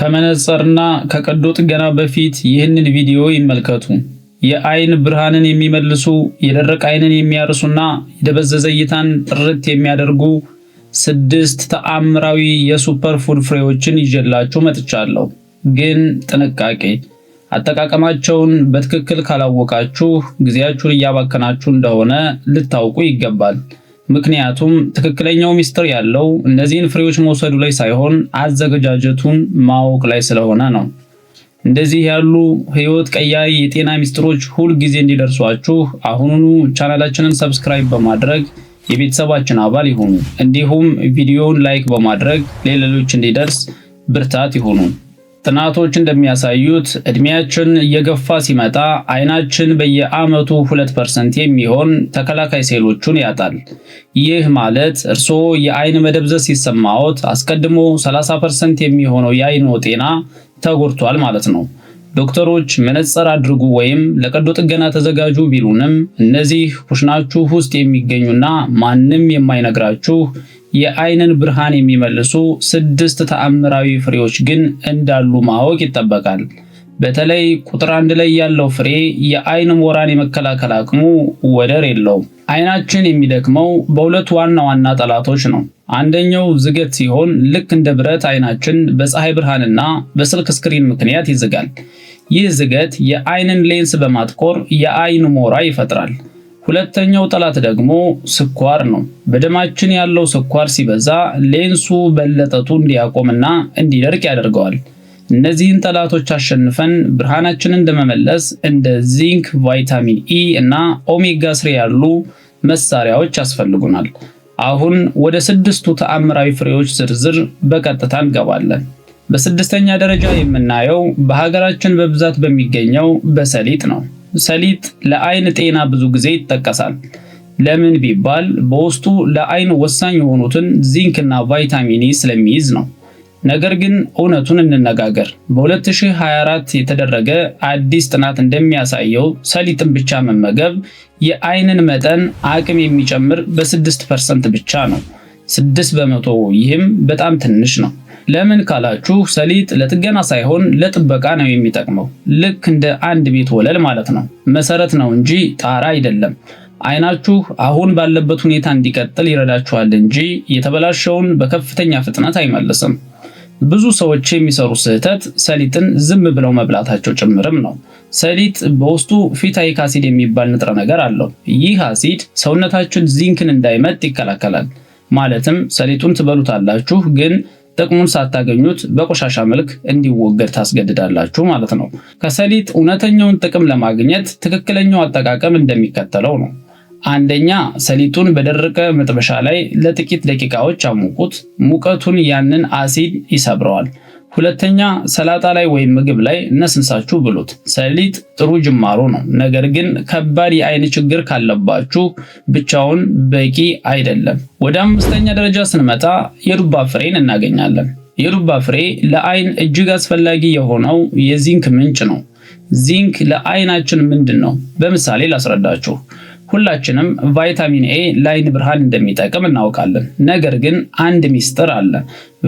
ከመነጽርና ከቀዶ ጥገና በፊት ይህንን ቪዲዮ ይመልከቱ። የአይን ብርሃንን የሚመልሱ የደረቀ አይንን የሚያርሱና የደበዘዘ እይታን ጥርት የሚያደርጉ 6 ተአምራዊ የሱፐር ፉድ ፍሬዎችን ይዤላችሁ መጥቻለሁ። ግን ጥንቃቄ፣ አጠቃቀማቸውን በትክክል ካላወቃችሁ ጊዜያችሁን እያባከናችሁ እንደሆነ ልታውቁ ይገባል። ምክንያቱም ትክክለኛው ሚስጥር ያለው እነዚህን ፍሬዎች መውሰዱ ላይ ሳይሆን አዘገጃጀቱን ማወቅ ላይ ስለሆነ ነው። እንደዚህ ያሉ ህይወት ቀያሪ የጤና ሚስጥሮች ሁል ጊዜ እንዲደርሷችሁ አሁኑኑ ቻናላችንን ሰብስክራይብ በማድረግ የቤተሰባችን አባል ይሁኑ። እንዲሁም ቪዲዮውን ላይክ በማድረግ ለሌሎች እንዲደርስ ብርታት ይሁኑ። ጥናቶች እንደሚያሳዩት እድሜያችን እየገፋ ሲመጣ አይናችን በየዓመቱ 2% የሚሆን ተከላካይ ሴሎቹን ያጣል። ይህ ማለት እርስዎ የአይን መደብዘዝ ሲሰማዎት አስቀድሞ 30% የሚሆነው የአይኖ ጤና ተጎድቷል ማለት ነው። ዶክተሮች መነጽር አድርጉ ወይም ለቀዶ ጥገና ተዘጋጁ ቢሉንም እነዚህ ኩሽናችሁ ውስጥ የሚገኙና ማንም የማይነግራችሁ የአይንን ብርሃን የሚመልሱ 6 ተአምራዊ ፍሬዎች ግን እንዳሉ ማወቅ ይጠበቃል። በተለይ ቁጥር 1 ላይ ያለው ፍሬ የአይን ሞራን የመከላከል አቅሙ ወደር የለውም። አይናችን የሚደክመው በሁለት ዋና ጠላቶች ነው። አንደኛው ዝገት ሲሆን ልክ እንደ ብረት አይናችን በፀሐይ ብርሃንና በስልክ ስክሪን ምክንያት ይዝጋል። ይህ ዝገት የአይንን ሌንስ በማጥቆር የአይን ሞራ ይፈጥራል። ሁለተኛው ጠላት ደግሞ ስኳር ነው። በደማችን ያለው ስኳር ሲበዛ ሌንሱ በለጠቱ እንዲያቆምና እንዲደርቅ ያደርገዋል። እነዚህን ጠላቶች አሸንፈን ብርሃናችንን እንደመመለስ እንደ ዚንክ፣ ቫይታሚን ኢ እና ኦሜጋ 3 ያሉ መሳሪያዎች ያስፈልጉናል። አሁን ወደ 6ቱ ተአምራዊ ፍሬዎች ዝርዝር በቀጥታ እንገባለን። በስድስተኛ ደረጃ የምናየው በሀገራችን በብዛት በሚገኘው በሰሊጥ ነው። ሰሊጥ ለአይን ጤና ብዙ ጊዜ ይጠቀሳል። ለምን ቢባል በውስጡ ለአይን ወሳኝ የሆኑትን ዚንክ እና ቫይታሚን ኢ ስለሚይዝ ነው። ነገር ግን እውነቱን እንነጋገር። በ2024 የተደረገ አዲስ ጥናት እንደሚያሳየው ሰሊጥን ብቻ መመገብ የአይንን መጠን አቅም የሚጨምር በ6% ብቻ ነው። 6%፣ ይህም በጣም ትንሽ ነው። ለምን ካላችሁ ሰሊጥ ለጥገና ሳይሆን ለጥበቃ ነው የሚጠቅመው። ልክ እንደ አንድ ቤት ወለል ማለት ነው። መሰረት ነው እንጂ ጣራ አይደለም። አይናችሁ አሁን ባለበት ሁኔታ እንዲቀጥል ይረዳችኋል እንጂ የተበላሸውን በከፍተኛ ፍጥነት አይመልስም። ብዙ ሰዎች የሚሰሩ ስህተት ሰሊጥን ዝም ብለው መብላታቸው ጭምርም ነው። ሰሊጥ በውስጡ ፊታይክ አሲድ የሚባል ንጥረ ነገር አለው። ይህ አሲድ ሰውነታችን ዚንክን እንዳይመጥ ይከላከላል። ማለትም ሰሊጡን ትበሉታላችሁ ግን ጥቅሙን ሳታገኙት በቆሻሻ መልክ እንዲወገድ ታስገድዳላችሁ ማለት ነው። ከሰሊጥ እውነተኛውን ጥቅም ለማግኘት ትክክለኛው አጠቃቀም እንደሚከተለው ነው። አንደኛ፣ ሰሊጡን በደረቀ መጥበሻ ላይ ለጥቂት ደቂቃዎች አሙቁት። ሙቀቱን ያንን አሲድ ይሰብረዋል። ሁለተኛ፣ ሰላጣ ላይ ወይም ምግብ ላይ ነስንሳችሁ ብሉት። ሰሊጥ ጥሩ ጅማሮ ነው፣ ነገር ግን ከባድ የአይን ችግር ካለባችሁ ብቻውን በቂ አይደለም። ወደ 5ኛ ደረጃ ስንመጣ የዱባ ፍሬን እናገኛለን። የዱባ ፍሬ ለአይን እጅግ አስፈላጊ የሆነው የዚንክ ምንጭ ነው። ዚንክ ለአይናችን ምንድን ነው? በምሳሌ ላስረዳችሁ። ሁላችንም ቫይታሚን ኤ ለአይን ብርሃን እንደሚጠቅም እናውቃለን። ነገር ግን አንድ ሚስጥር አለ።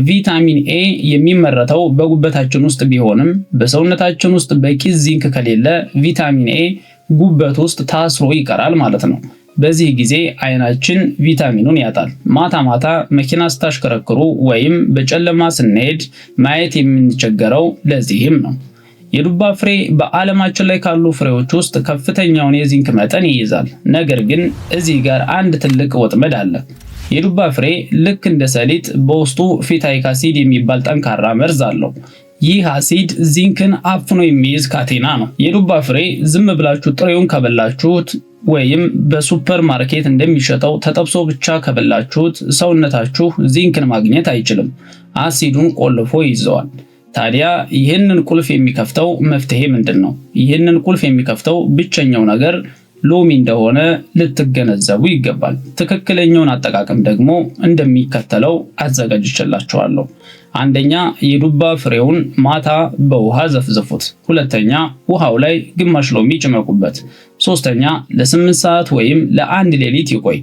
ቪታሚን ኤ የሚመረተው በጉበታችን ውስጥ ቢሆንም በሰውነታችን ውስጥ በቂ ዚንክ ከሌለ ቪታሚን ኤ ጉበት ውስጥ ታስሮ ይቀራል ማለት ነው። በዚህ ጊዜ አይናችን ቪታሚኑን ያጣል። ማታ መኪና ስታሽከረክሩ ወይም በጨለማ ስንሄድ ማየት የምንቸገረው ለዚህም ነው። የዱባ ፍሬ በዓለማችን ላይ ካሉ ፍሬዎች ውስጥ ከፍተኛውን የዚንክ መጠን ይይዛል። ነገር ግን እዚህ ጋር አንድ ትልቅ ወጥመድ አለ። የዱባ ፍሬ ልክ እንደ ሰሊጥ በውስጡ ፊታይክ አሲድ የሚባል ጠንካራ መርዝ አለው። ይህ አሲድ ዚንክን አፍኖ የሚይዝ ካቴና ነው። የዱባ ፍሬ ዝም ብላችሁ ጥሬውን ከበላችሁት ወይም በሱፐር ማርኬት እንደሚሸጠው ተጠብሶ ብቻ ከበላችሁት ሰውነታችሁ ዚንክን ማግኘት አይችልም። አሲዱን ቆልፎ ይዘዋል። ታዲያ ይህንን ቁልፍ የሚከፍተው መፍትሄ ምንድነው? ይህንን ቁልፍ የሚከፍተው ብቸኛው ነገር ሎሚ እንደሆነ ልትገነዘቡ ይገባል። ትክክለኛውን አጠቃቀም ደግሞ እንደሚከተለው አዘጋጅቼላችኋለሁ። አንደኛ የዱባ ፍሬውን ማታ በውሃ ዘፍዝፉት። ሁለተኛ ውሃው ላይ ግማሽ ሎሚ ጭመቁበት። ሶስተኛ ለ8 ሰዓት ወይም ለ1 ሌሊት ይቆይ።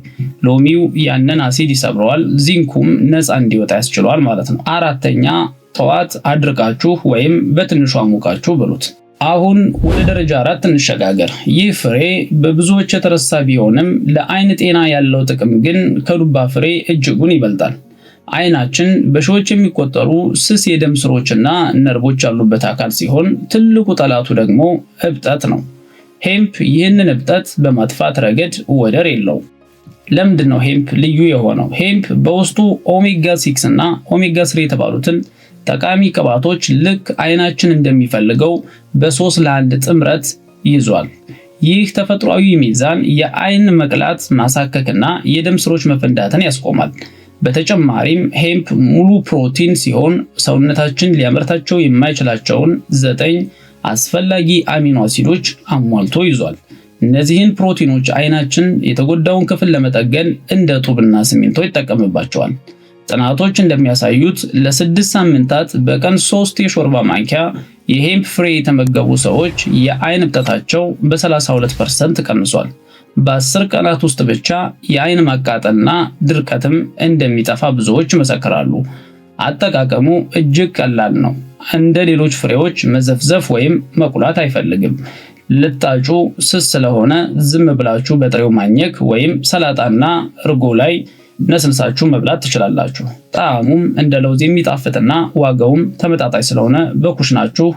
ሎሚው ያንን አሲድ ይሰብረዋል፣ ዚንኩም ነፃ እንዲወጣ ያስችለዋል ማለት ነው። አራተኛ ጠዋት አድርቃችሁ ወይም በትንሹ አሙቃችሁ ብሉት። አሁን ወደ ደረጃ 4 እንሸጋገር። ይህ ፍሬ በብዙዎች የተረሳ ቢሆንም ለአይን ጤና ያለው ጥቅም ግን ከዱባ ፍሬ እጅጉን ይበልጣል። አይናችን በሺዎች የሚቆጠሩ ስስ የደም ስሮችና ነርቮች ያሉበት አካል ሲሆን ትልቁ ጠላቱ ደግሞ እብጠት ነው። ሄምፕ ይህንን እብጠት በማጥፋት ረገድ ወደር የለውም። ለምንድን ነው ሄምፕ ልዩ የሆነው? ሄምፕ በውስጡ ኦሜጋ 6 እና ኦሜጋ 3 የተባሉትን ጠቃሚ ቅባቶች ልክ አይናችን እንደሚፈልገው በ3 ለ1 ጥምረት ይዟል። ይህ ተፈጥሯዊ ሚዛን የአይን መቅላት፣ ማሳከክና የደም ስሮች መፈንዳትን ያስቆማል። በተጨማሪም ሄምፕ ሙሉ ፕሮቲን ሲሆን ሰውነታችን ሊያመርታቸው የማይችላቸውን 9 አስፈላጊ አሚኖ አሲዶች አሟልቶ ይዟል። እነዚህን ፕሮቲኖች አይናችን የተጎዳውን ክፍል ለመጠገን እንደ ጡብና ሲሚንቶ ይጠቀምባቸዋል። ጥናቶች እንደሚያሳዩት ለ6 ሳምንታት በቀን 3 የሾርባ ማንኪያ የሄምፕ ፍሬ የተመገቡ ሰዎች የአይን እብጠታቸው በ32% ቀንሷል። በ10 ቀናት ውስጥ ብቻ የአይን ማቃጠልና ድርቀትም እንደሚጠፋ ብዙዎች ይመሰክራሉ። አጠቃቀሙ እጅግ ቀላል ነው። እንደ ሌሎች ፍሬዎች መዘፍዘፍ ወይም መቁላት አይፈልግም። ልጣጩ ስስ ስለሆነ ዝም ብላችሁ በጥሬው ማኘክ ወይም ሰላጣና እርጎ ላይ ነስንሳችሁ መብላት ትችላላችሁ። ጣዕሙም እንደ ለውዝ የሚጣፍጥና ዋጋውም ተመጣጣኝ ስለሆነ በኩሽናችሁ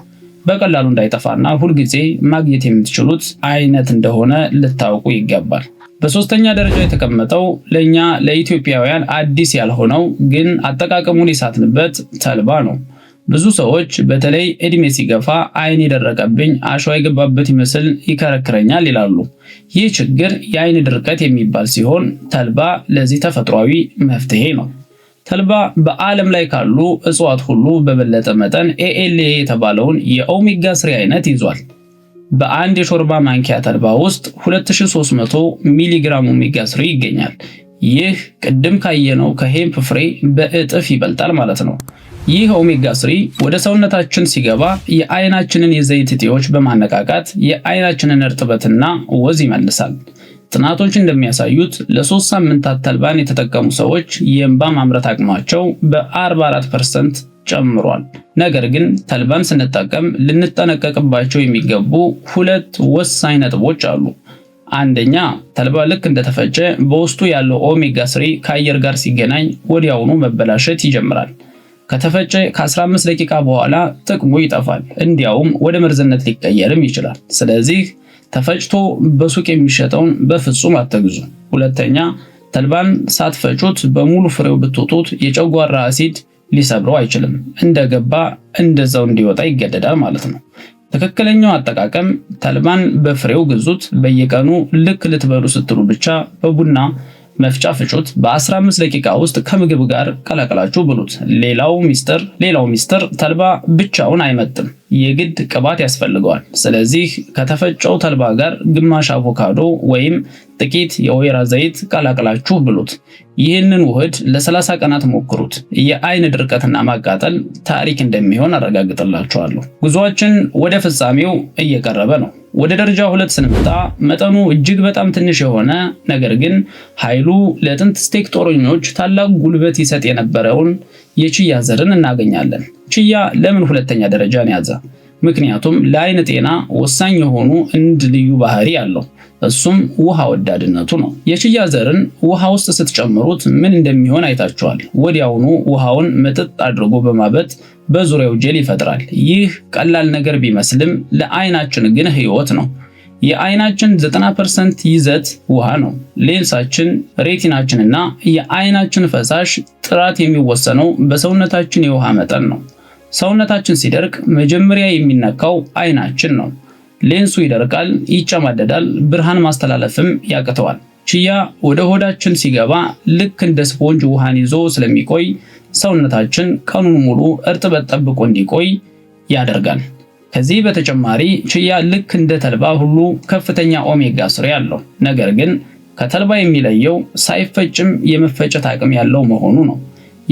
በቀላሉ እንዳይጠፋና ሁልጊዜ ማግኘት የምትችሉት አይነት እንደሆነ ልታውቁ ይገባል። በሶስተኛ ደረጃ የተቀመጠው ለኛ ለኢትዮጵያውያን አዲስ ያልሆነው ግን አጠቃቀሙን የሳትንበት ተልባ ነው። ብዙ ሰዎች በተለይ እድሜ ሲገፋ አይን የደረቀብኝ አሸዋ የገባበት ይመስል ይከረክረኛል ይላሉ። ይህ ችግር የአይን ድርቀት የሚባል ሲሆን ተልባ ለዚህ ተፈጥሯዊ መፍትሄ ነው። ተልባ በዓለም ላይ ካሉ እጽዋት ሁሉ በበለጠ መጠን ALA የተባለውን የኦሜጋ 3 አይነት ይዟል። በአንድ የሾርባ ማንኪያ ተልባ ውስጥ 2300 ሚሊግራም ኦሜጋ 3 ይገኛል። ይህ ቅድም ካየነው ከሄምፕ ፍሬ በእጥፍ ይበልጣል ማለት ነው። ይህ ኦሜጋ 3 ወደ ሰውነታችን ሲገባ የአይናችንን የዘይት እጢዎች በማነቃቃት የአይናችንን እርጥበትና ወዝ ይመልሳል። ጥናቶች እንደሚያሳዩት ለ3 ሳምንታት ተልባን የተጠቀሙ ሰዎች የእንባ ማምረት አቅማቸው በ44% ጨምሯል። ነገር ግን ተልባን ስንጠቀም ልንጠነቀቅባቸው የሚገቡ 2 ወሳኝ ነጥቦች አሉ። አንደኛ፣ ተልባ ልክ እንደተፈጨ በውስጡ ያለው ኦሜጋ 3 ከአየር ጋር ሲገናኝ ወዲያውኑ መበላሸት ይጀምራል። ከተፈጨ ከ15 ደቂቃ በኋላ ጥቅሙ ይጠፋል፣ እንዲያውም ወደ መርዝነት ሊቀየርም ይችላል። ስለዚህ ተፈጭቶ በሱቅ የሚሸጠውን በፍጹም አትግዙ። ሁለተኛ፣ ተልባን ሳትፈጩት በሙሉ ፍሬው ብትወጡት የጨጓራ አሲድ ሊሰብረው አይችልም። እንደገባ እንደዛው እንዲወጣ ይገደዳል ማለት ነው። ትክክለኛው አጠቃቀም ተልባን በፍሬው ግዙት። በየቀኑ ልክ ልትበሉ ስትሉ ብቻ በቡና መፍጫ ፍጩት። በ15 ደቂቃ ውስጥ ከምግብ ጋር ቀላቅላችሁ ብሉት። ሌላው ሚስጥር ተልባ ብቻውን አይመጥም፣ የግድ ቅባት ያስፈልገዋል። ስለዚህ ከተፈጨው ተልባ ጋር ግማሽ አቮካዶ ወይም ጥቂት የወይራ ዘይት ቀላቅላችሁ ብሉት። ይህንን ውህድ ለ30 ቀናት ሞክሩት። የአይን ድርቀትና ማቃጠል ታሪክ እንደሚሆን አረጋግጥላችኋለሁ። ጉዟችን ወደ ፍጻሜው እየቀረበ ነው። ወደ ደረጃ 2 ስንመጣ መጠኑ እጅግ በጣም ትንሽ የሆነ ነገር ግን ኃይሉ ለጥንት ስቴክ ጦረኞች ታላቅ ጉልበት ይሰጥ የነበረውን የቺያ ዘርን እናገኛለን። ቺያ ለምን ሁለተኛ ደረጃን ያዘ? ምክንያቱም ለአይን ጤና ወሳኝ የሆኑ እንድ ልዩ ባህሪ አለው። እሱም ውሃ ወዳድነቱ ነው። የቺያ ዘርን ውሃ ውስጥ ስትጨምሩት ምን እንደሚሆን አይታችኋል። ወዲያውኑ ውሃውን መጠጥ አድርጎ በማበጥ በዙሪያው ጄል ይፈጥራል። ይህ ቀላል ነገር ቢመስልም ለአይናችን ግን ህይወት ነው። የአይናችን 90% ይዘት ውሃ ነው። ሌንሳችን፣ ሬቲናችንና የአይናችን ፈሳሽ ጥራት የሚወሰነው በሰውነታችን የውሃ መጠን ነው። ሰውነታችን ሲደርቅ መጀመሪያ የሚነካው አይናችን ነው። ሌንሱ ይደርቃል፣ ይጨማደዳል፣ ብርሃን ማስተላለፍም ያቅተዋል። ቺያ ወደ ሆዳችን ሲገባ ልክ እንደ ስፖንጅ ውሃን ይዞ ስለሚቆይ ሰውነታችን ቀኑን ሙሉ እርጥበት ጠብቆ እንዲቆይ ያደርጋል። ከዚህ በተጨማሪ ቺያ ልክ እንደ ተልባ ሁሉ ከፍተኛ ኦሜጋ 3 አለው። ነገር ግን ከተልባ የሚለየው ሳይፈጭም የመፈጨት አቅም ያለው መሆኑ ነው።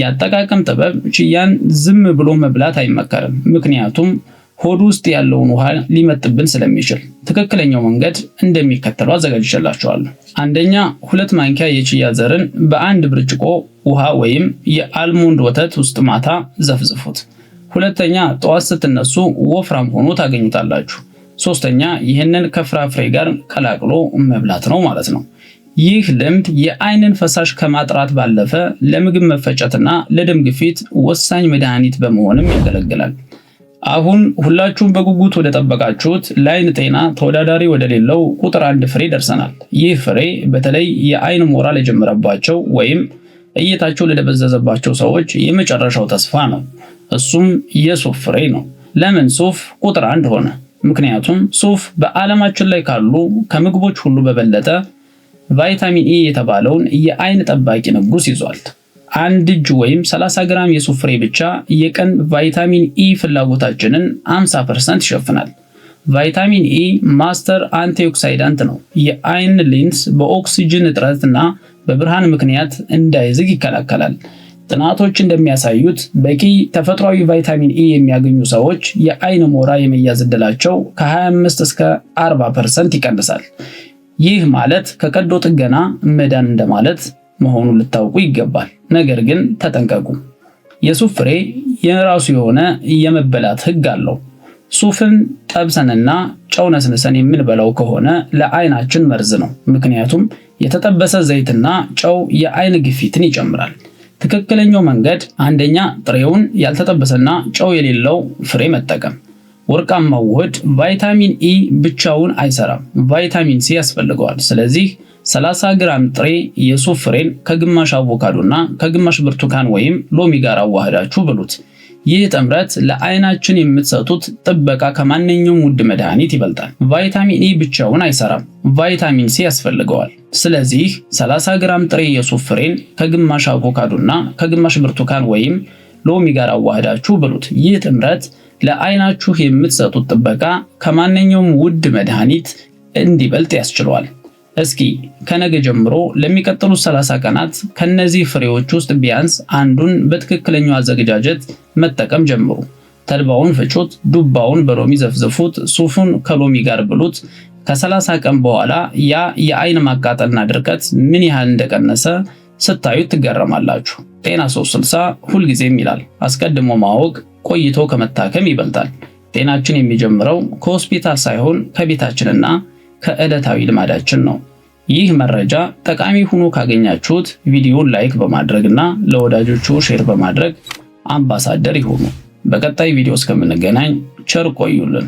የአጠቃቀም ጥበብ ቺያን ዝም ብሎ መብላት አይመከርም፣ ምክንያቱም ሆድ ውስጥ ያለውን ውሃ ሊመጥብን ስለሚችል። ትክክለኛው መንገድ እንደሚከተለው አዘጋጅቼላችኋለሁ። አንደኛ 2 ማንኪያ የቺያ ዘርን በአንድ ብርጭቆ ውሃ ወይም የአልሞንድ ወተት ውስጥ ማታ ዘፍዝፉት። ሁለተኛ ጠዋት ስትነሱ ወፍራም ሆኖ ታገኙታላችሁ። ሶስተኛ ይህንን ከፍራፍሬ ጋር ቀላቅሎ መብላት ነው ማለት ነው። ይህ ልምድ የአይንን ፈሳሽ ከማጥራት ባለፈ ለምግብ መፈጨትና ለደም ግፊት ወሳኝ መድኃኒት በመሆንም ያገለግላል። አሁን ሁላችሁም በጉጉት ወደ ጠበቃችሁት ለአይን ጤና ተወዳዳሪ ወደሌለው ቁጥር 1 ፍሬ ደርሰናል። ይህ ፍሬ በተለይ የአይን ሞራ ለጀመረባቸው ወይም እይታቸው ለደበዘዘባቸው ሰዎች የመጨረሻው ተስፋ ነው። እሱም የሱፍ ፍሬ ነው። ለምን ሱፍ ቁጥር 1 ሆነ? ምክንያቱም ሱፍ በዓለማችን ላይ ካሉ ከምግቦች ሁሉ በበለጠ ቫይታሚን ኢ የተባለውን የአይን ጠባቂ ንጉስ ይዟል። 1 እጅ ወይም 30 ግራም የሱፍ ፍሬ ብቻ የቀን ቫይታሚን ኢ ፍላጎታችንን 50% ይሸፍናል። ቫይታሚን ኢ ማስተር አንቲኦክሲዳንት ነው። የአይን ሌንስ በኦክሲጅን እጥረትና በብርሃን ምክንያት እንዳይዝግ ይከላከላል። ጥናቶች እንደሚያሳዩት በቂ ተፈጥሯዊ ቫይታሚን ኢ የሚያገኙ ሰዎች የአይን ሞራ የመያዝ ዕድላቸው ከ25 እስከ 40% ይቀንሳል። ይህ ማለት ከቀዶ ጥገና መዳን እንደማለት መሆኑን ልታውቁ ይገባል። ነገር ግን ተጠንቀቁ። የሱፍ ፍሬ የራሱ የሆነ የመበላት ህግ አለው። ሱፍን ጠብሰንና ጨው ነስንሰን የምንበላው ከሆነ ለአይናችን መርዝ ነው። ምክንያቱም የተጠበሰ ዘይትና ጨው የአይን ግፊትን ይጨምራል። ትክክለኛው መንገድ አንደኛ ጥሬውን ያልተጠበሰና ጨው የሌለው ፍሬ መጠቀም። ወርቃማው ውህድ ቫይታሚን ኢ ብቻውን አይሰራም፣ ቫይታሚን ሲ ያስፈልገዋል። ስለዚህ 30 ግራም ጥሬ የሱፍ ፍሬን ከግማሽ አቮካዶና ከግማሽ ብርቱካን ወይም ሎሚ ጋር አዋህዳችሁ ብሉት። ይህ ጥምረት ለአይናችን የምትሰጡት ጥበቃ ከማንኛውም ውድ መድኃኒት ይበልጣል። ቫይታሚን ኢ ብቻውን አይሰራም፣ ቫይታሚን ሲ ያስፈልገዋል። ስለዚህ 30 ግራም ጥሬ የሱፍ ፍሬን ከግማሽ አቮካዶና ከግማሽ ብርቱካን ወይም ሎሚ ጋር አዋህዳችሁ ብሉት። ይህ ጥምረት ለአይናችሁ የምትሰጡት ጥበቃ ከማንኛውም ውድ መድኃኒት እንዲበልጥ ያስችለዋል። እስኪ ከነገ ጀምሮ ለሚቀጥሉት 30 ቀናት ከነዚህ ፍሬዎች ውስጥ ቢያንስ አንዱን በትክክለኛው አዘገጃጀት መጠቀም ጀምሩ። ተልባውን ፍጩት፣ ዱባውን በሎሚ ዘፍዝፉት፣ ሱፉን ከሎሚ ጋር ብሉት። ከ30 ቀን በኋላ ያ የአይን ማቃጠልና ድርቀት ምን ያህል እንደቀነሰ ስታዩት ትገረማላችሁ። ጤና 360 ሁልጊዜም ይላል፣ አስቀድሞ ማወቅ ቆይቶ ከመታከም ይበልጣል። ጤናችን የሚጀምረው ከሆስፒታል ሳይሆን ከቤታችንና ከዕለታዊ ልማዳችን ነው። ይህ መረጃ ጠቃሚ ሆኖ ካገኛችሁት ቪዲዮን ላይክ በማድረግና ለወዳጆቹ ሼር በማድረግ አምባሳደር ይሁኑ። በቀጣይ ቪዲዮ እስከምንገናኝ ቸር ቆዩልን።